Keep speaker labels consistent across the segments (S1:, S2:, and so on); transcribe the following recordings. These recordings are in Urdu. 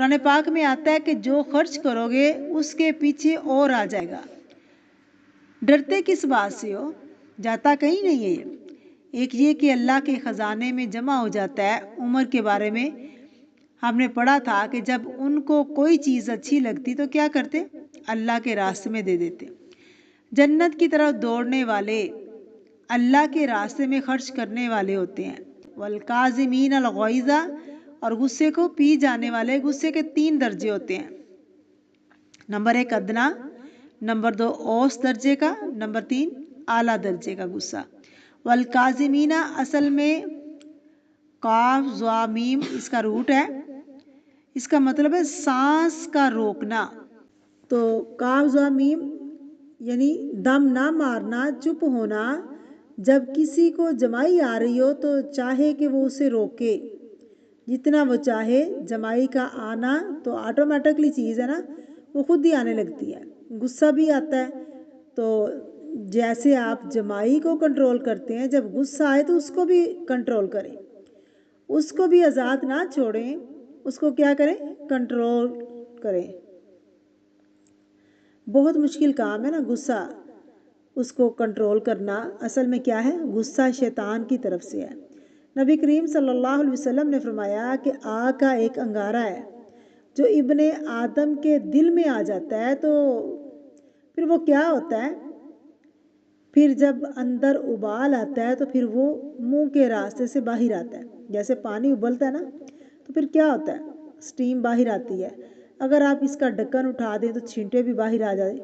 S1: قرآن پاک میں آتا ہے کہ جو خرچ کرو گے اس کے پیچھے اور آ جائے گا۔ ڈرتے کس بات سے ہو؟ جاتا کہیں نہیں ہے یہ۔ ایک یہ کہ اللہ کے خزانے میں جمع ہو جاتا ہے۔ عمر کے بارے میں ہم نے پڑھا تھا کہ جب ان کو کوئی چیز اچھی لگتی تو کیا کرتے؟ اللہ کے راستے میں دے دیتے۔ جنت کی طرف دوڑنے والے اللہ کے راستے میں خرچ کرنے والے ہوتے ہیں۔ والکاظمین الغیظ، اور غصے کو پی جانے والے۔ غصے کے 3 درجے ہوتے ہیں۔ نمبر 1 ادنا، نمبر 2 اوسط درجے کا، نمبر 3 اعلیٰ درجے کا غصہ۔ والکاظمین اصل میں قاف ضا میم اس کا روٹ ہے، اس کا مطلب ہے سانس کا روکنا۔ تو قاف ضا میم یعنی دم نہ مارنا، چپ ہونا۔ جب کسی کو جمائی آ رہی ہو تو چاہے کہ وہ اسے روکے جتنا وہ چاہے۔ جمائی کا آنا تو آٹومیٹکلی چیز ہے نا، وہ خود ہی آنے لگتی ہے۔ غصہ بھی آتا ہے تو جیسے آپ جمائی کو کنٹرول کرتے ہیں، جب غصہ آئے تو اس کو بھی کنٹرول کریں، اس کو بھی آزاد نہ چھوڑیں، اس کو کیا کریں؟ کنٹرول کریں۔ بہت مشکل کام ہے نا غصہ، اس کو کنٹرول کرنا۔ اصل میں کیا ہے؟ غصہ شیطان کی طرف سے ہے۔ نبی کریم صلی اللہ علیہ وسلم نے فرمایا کہ آگ کا ایک انگارہ ہے جو ابن آدم کے دل میں آ جاتا ہے تو پھر وہ کیا ہوتا ہے؟ پھر جب اندر ابال آتا ہے تو پھر وہ منہ کے راستے سے باہر آتا ہے۔ جیسے پانی ابلتا ہے نا تو پھر کیا ہوتا ہے؟ سٹیم باہر آتی ہے۔ اگر آپ اس کا ڈھکن اٹھا دیں تو چھینٹے بھی باہر آ جائیں،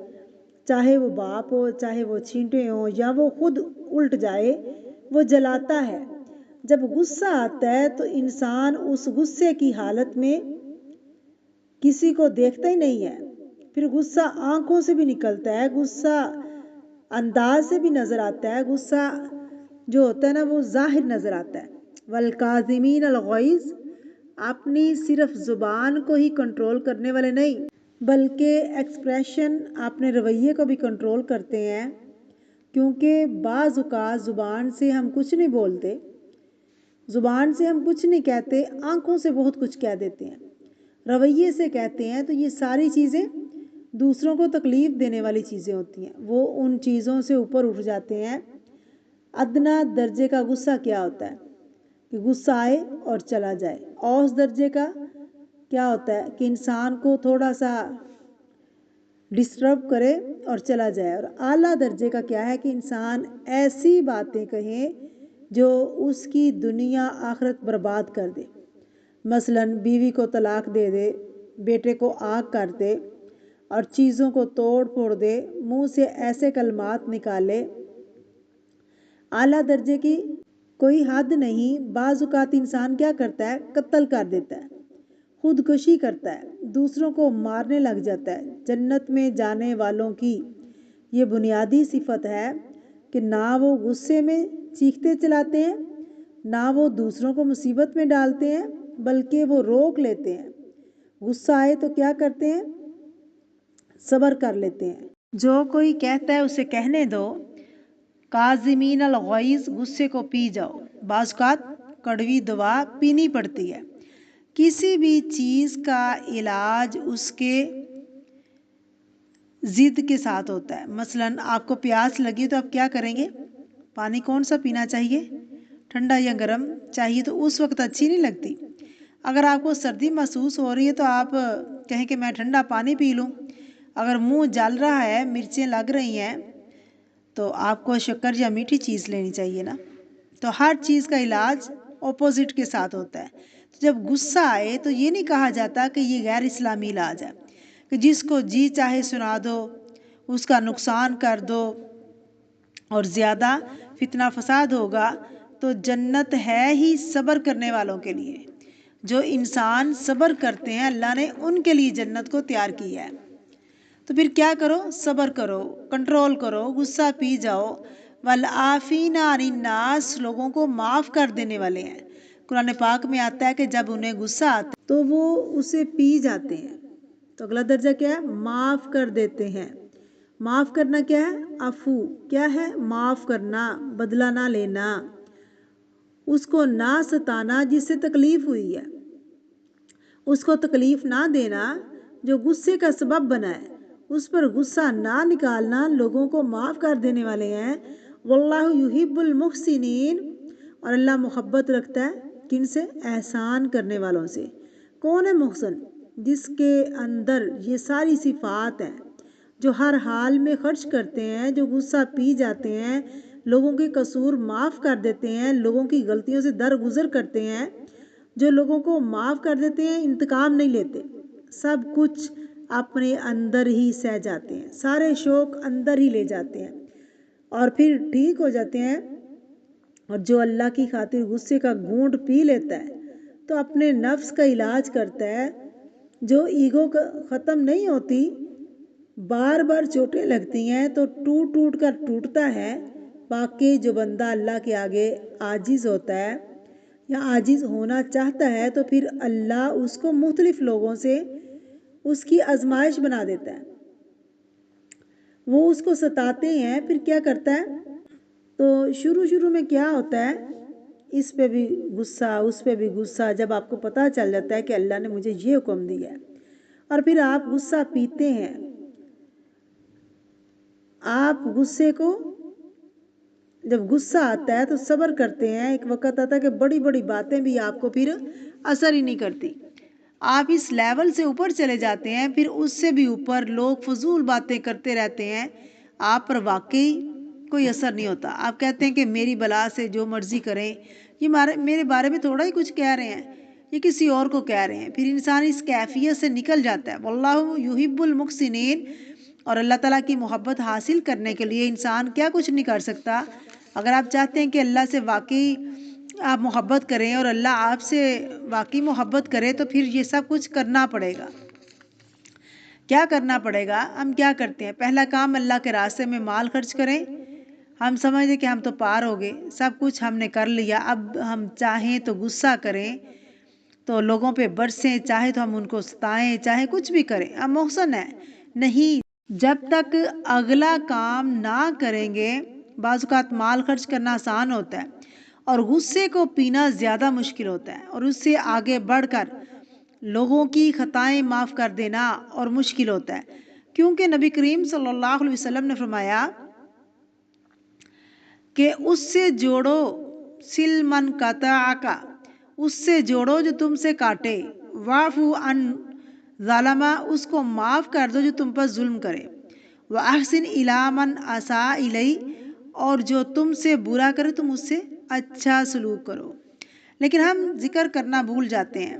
S1: چاہے وہ بھاپ ہو، چاہے وہ چھینٹے ہوں، یا وہ خود الٹ جائے، وہ جلاتا ہے۔ جب غصہ آتا ہے تو انسان اس غصے کی حالت میں کسی کو دیکھتا ہی نہیں ہے۔ پھر غصہ آنکھوں سے بھی نکلتا ہے، غصہ انداز سے بھی نظر آتا ہے، غصہ جو ہوتا ہے نا وہ ظاہر نظر آتا ہے۔ والکاظمین الغیظ، اپنی صرف زبان کو ہی کنٹرول کرنے والے نہیں بلکہ ایکسپریشن، اپنے رویے کو بھی کنٹرول کرتے ہیں، کیونکہ بعض اوقات زبان سے ہم کچھ نہیں بولتے، زبان سے ہم کچھ نہیں کہتے، آنکھوں سے بہت کچھ کہہ دیتے ہیں، رویے سے کہتے ہیں۔ تو یہ ساری چیزیں دوسروں کو تکلیف دینے والی چیزیں ہوتی ہیں، وہ ان چیزوں سے اوپر اٹھ جاتے ہیں۔ ادنا درجے کا غصہ کیا ہوتا ہے؟ کہ غصہ آئے اور چلا جائے۔ اوسط درجے کا کیا ہوتا ہے؟ کہ انسان کو تھوڑا سا ڈسٹرب کرے اور چلا جائے۔ اور اعلیٰ درجے کا کیا ہے؟ کہ انسان ایسی باتیں کہیں جو اس کی دنیا آخرت برباد کر دے۔ مثلاً بیوی کو طلاق دے دے، بیٹے کو آگ کر دے اور چیزوں کو توڑ پھوڑ دے، منہ سے ایسے کلمات نکالے۔ اعلیٰ درجے کی کوئی حد نہیں۔ بعض اوقات انسان کیا کرتا ہے؟ قتل کر دیتا ہے، خودکشی کرتا ہے، دوسروں کو مارنے لگ جاتا ہے۔ جنت میں جانے والوں کی یہ بنیادی صفت ہے کہ نہ وہ غصے میں چیختے چلاتے ہیں، نہ وہ دوسروں کو مصیبت میں ڈالتے ہیں، بلکہ وہ روک لیتے ہیں۔ غصہ آئے تو کیا کرتے ہیں؟ صبر کر لیتے ہیں۔ جو کوئی کہتا ہے اسے کہنے دو، کاظمین الغیظ، غصے کو پی جاؤ۔ بعض اوقات کڑوی دوا پینی پڑتی ہے۔ کسی بھی چیز کا علاج اس کے ضد کے ساتھ ہوتا ہے۔ مثلاً آپ کو پیاس لگی تو آپ کیا کریں گے؟ پانی کون سا پینا چاہیے؟ ٹھنڈا یا گرم چاہیے؟ تو اس وقت اچھی نہیں لگتی۔ اگر آپ کو سردی محسوس ہو رہی ہے تو آپ کہیں کہ میں ٹھنڈا پانی پی لوں۔ اگر منہ جل رہا ہے، مرچیں لگ رہی ہیں، تو آپ کو شکر یا میٹھی چیز لینی چاہیے نا۔ تو ہر چیز کا علاج اپوزٹ کے ساتھ ہوتا ہے۔ تو جب غصہ آئے تو یہ نہیں کہا جاتا کہ یہ غیر اسلامی علاج ہے کہ جس کو جی چاہے سنا دو، اس کا نقصان کر دو اور زیادہ فتنہ فساد ہوگا۔ تو جنت ہے ہی صبر کرنے والوں کے لیے۔ جو انسان صبر کرتے ہیں اللہ نے ان کے لیے جنت کو تیار کیا ہے۔ تو پھر کیا کرو؟ صبر کرو، کنٹرول کرو، غصہ پی جاؤ۔ والعافین عن الناس، لوگوں کو معاف کر دینے والے ہیں۔ قرآن پاک میں آتا ہے کہ جب انہیں غصہ آتا ہے تو وہ اسے پی جاتے ہیں۔ تو اگلا درجہ کیا ہے؟ معاف کر دیتے ہیں۔ معاف کرنا کیا ہے؟ عفو کیا ہے؟ معاف کرنا، بدلہ نہ لینا، اس کو نہ ستانا جس سے تکلیف ہوئی ہے، اس کو تکلیف نہ دینا جو غصے کا سبب بنا ہے، اس پر غصہ نہ نکالنا لوگوں کو معاف کر دینے والے ہیں۔ واللہ یحب المحسنین، اور اللہ محبت رکھتا ہے کن سے؟ احسان کرنے والوں سے۔ کون ہے محسن؟ جس کے اندر یہ ساری صفات ہیں، جو ہر حال میں خرچ کرتے ہیں، جو غصہ پی جاتے ہیں، لوگوں کے قصور معاف کر دیتے ہیں، لوگوں کی غلطیوں سے درگزر کرتے ہیں، جو لوگوں کو معاف کر دیتے ہیں، انتقام نہیں لیتے، سب کچھ اپنے اندر ہی سہ جاتے ہیں، سارے شوق اندر ہی لے جاتے ہیں اور پھر ٹھیک ہو جاتے ہیں۔ اور جو اللہ کی خاطر غصے کا گھونٹ پی لیتا ہے تو اپنے نفس کا علاج کرتا ہے۔ جو ایگو کا ختم نہیں ہوتی، بار بار چوٹیں لگتی ہیں تو ٹوٹ ٹوٹ کر ٹوٹتا ہے۔ باقی جو بندہ اللہ کے آگے عاجز ہوتا ہے یا عاجز ہونا چاہتا ہے تو پھر اللہ اس کو مختلف لوگوں سے اس کی آزمائش بنا دیتا ہے، وہ اس کو ستاتے ہیں، پھر کیا کرتا ہے؟ تو شروع میں کیا ہوتا ہے، اس پہ بھی غصہ، اس پہ بھی غصہ، جب آپ کو پتہ چل جاتا ہے کہ اللہ نے مجھے یہ حکم دیا ہے، اور پھر آپ غصہ پیتے ہیں۔ آپ غصے کو، جب غصہ آتا ہے تو صبر کرتے ہیں، ایک وقت آتا ہے کہ بڑی بڑی باتیں بھی آپ کو پھر اثر ہی نہیں کرتی، آپ اس لیول سے اوپر چلے جاتے ہیں، پھر اس سے بھی اوپر لوگ فضول باتیں کرتے رہتے ہیں، آپ پر واقعی کوئی اثر نہیں ہوتا۔ آپ کہتے ہیں کہ میری بلا سے جو مرضی کریں، یہ میرے بارے میں تھوڑا ہی کچھ کہہ رہے ہیں، یہ کسی اور کو کہہ رہے ہیں، پھر انسان اس کیفیت سے نکل جاتا ہے۔ واللہ یحب المحسنین، اور اللہ تعالیٰ کی محبت حاصل کرنے کے لیے انسان کیا کچھ نہیں کر سکتا۔ اگر آپ چاہتے ہیں کہ اللہ سے واقعی آپ محبت کریں اور اللہ آپ سے واقعی محبت کرے تو پھر یہ سب کچھ کرنا پڑے گا۔ کیا کرنا پڑے گا؟ ہم کیا کرتے ہیں؟ پہلا کام، اللہ کے راستے میں مال خرچ کریں۔ ہم سمجھیں کہ ہم تو پار ہو گئے، سب کچھ ہم نے کر لیا، اب ہم چاہیں تو غصہ کریں تو لوگوں پہ برسیں، چاہے تو ہم ان کو ستائیں، چاہے کچھ بھی کریں، ہم محسن ہیں۔ نہیں، جب تک اگلا کام نہ کریں گے، بعض اوقات مال خرچ کرنا آسان ہوتا ہے اور غصے کو پینا زیادہ مشکل ہوتا ہے، اور اس سے آگے بڑھ کر لوگوں کی خطائیں معاف کر دینا اور مشکل ہوتا ہے، کیونکہ نبی کریم صلی اللہ علیہ وسلم نے فرمایا کہ اس سے جوڑو سل من قطعک، اس سے جوڑو جو تم سے کاٹے، واعفو عن ظالما، اس کو معاف کر دو جو تم پر ظلم کرے، واحسن الی من اساء الی، اور جو تم سے برا کرے تم اس سے اچھا سلوک کرو۔ لیکن ہم ذکر کرنا بھول جاتے ہیں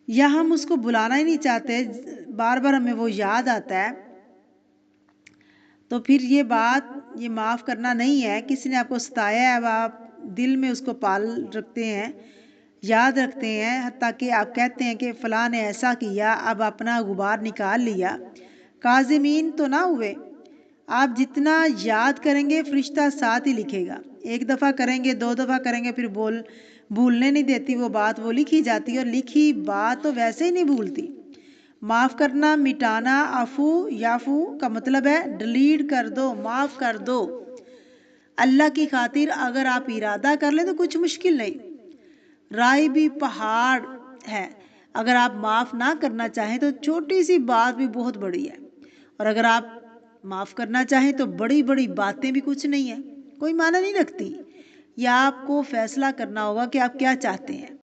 S1: یا ہم اس کو بلانا ہی نہیں چاہتے، بار بار ہمیں وہ یاد آتا ہے، تو پھر یہ بات، یہ معاف کرنا نہیں ہے۔ کسی نے آپ کو ستایا ہے، اب آپ دل میں اس کو پال رکھتے ہیں، یاد رکھتے ہیں، حتیٰ کہ آپ کہتے ہیں کہ فلاں نے ایسا کیا، اب اپنا غبار نکال لیا۔ کاظمین تو نہ ہوئے، آپ جتنا یاد کریں گے فرشتہ ساتھ ہی لکھے گا، ایک دفعہ کریں گے، دو دفعہ کریں گے، پھر بھولنے نہیں دیتی وہ بات، وہ لکھی جاتی ہے، اور لکھی بات تو ویسے ہی نہیں بھولتی۔ معاف کرنا، مٹانا، عفو یعفو کا مطلب ہے ڈیلیٹ کر دو، معاف کر دو۔ اللہ کی خاطر اگر آپ ارادہ کر لیں تو کچھ مشکل نہیں، رائی بھی پہاڑ ہے، اگر آپ معاف نہ کرنا چاہیں تو چھوٹی سی بات بھی بہت بڑی ہے، اور اگر آپ معاف کرنا چاہیں تو بڑی بڑی باتیں بھی کچھ نہیں ہیں، کوئی معنی نہیں رکھتی۔ یا آپ کو فیصلہ کرنا ہوگا کہ آپ کیا چاہتے ہیں۔